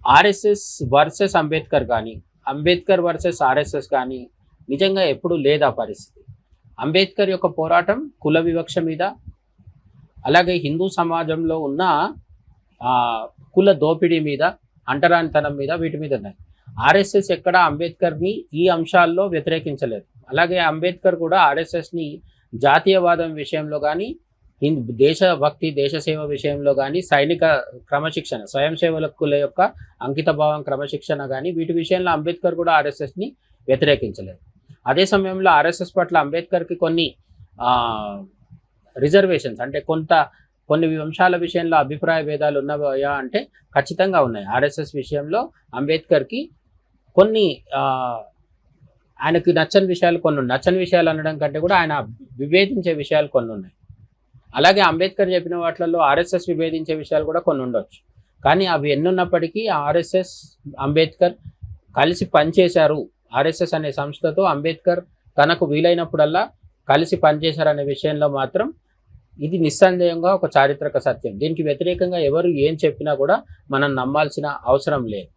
RSS versus Ambedkar కానీ, Ambedkar versus RSS కానీ నిజంగా ఎప్పుడు లేదు ఆ పరిస్థితి. అంబేద్కర్ యొక్క పోరాటం కుల వివక్ష మీద, అలాగే హిందూ సమాజంలో ఉన్న కుల దోపిడీ మీద, అంటరానితనం మీద, వీటి మీద ఉన్నాయి. ఆర్ఎస్ఎస్ ఎక్కడ అంబేద్కర్ని ఈ అంశాల్లో వ్యతిరేకించలేదు. అలాగే అంబేద్కర్ కూడా ఆర్ఎస్ఎస్ని జాతీయవాదం విషయంలో కానీ, దేశభక్తి దేశసేవ విషయంలో కానీ, సైనిక క్రమశిక్షణ, స్వయం సేవకుల యొక్క అంకితభావం క్రమశిక్షణ కానీ, వీటి విషయంలో అంబేద్కర్ కూడా ఆర్ఎస్ఎస్ని వ్యతిరేకించలేదు. అదే సమయంలో ఆర్ఎస్ఎస్ పట్ల అంబేద్కర్కి కొన్ని రిజర్వేషన్స్, అంటే కొన్ని అంశాల విషయంలో అభిప్రాయ భేదాలు ఉన్నవా అంటే ఖచ్చితంగా ఉన్నాయి. ఆర్ఎస్ఎస్ విషయంలో అంబేద్కర్కి కొన్ని ఆయనకి నచ్చని విషయాలు కొన్ని ఉన్నాయి. నచ్చని విషయాలు అనడం కంటే కూడా ఆయన విభేదించే విషయాలు కొన్ని ఉన్నాయి. అలాగే అంబేద్కర్ చెప్పిన వాటిల్లో ఆర్ఎస్ఎస్ విభేదించే విషయాలు కూడా కొన్ని ఉండొచ్చు. కానీ అవి ఎన్నున్నప్పటికీ ఆర్ఎస్ఎస్ అంబేద్కర్ కలిసి పనిచేశారు. ఆర్ఎస్ఎస్ అనే సంస్థతో అంబేద్కర్ తనకు వీలైనప్పుడల్లా కలిసి పనిచేశారనే విషయంలో మాత్రం ఇది నిస్సందేహంగా ఒక చారిత్రక సత్యం. దీనికి వ్యతిరేకంగా ఎవరు ఏం చెప్పినా కూడా మనం నమ్మాల్సిన అవసరం లేదు.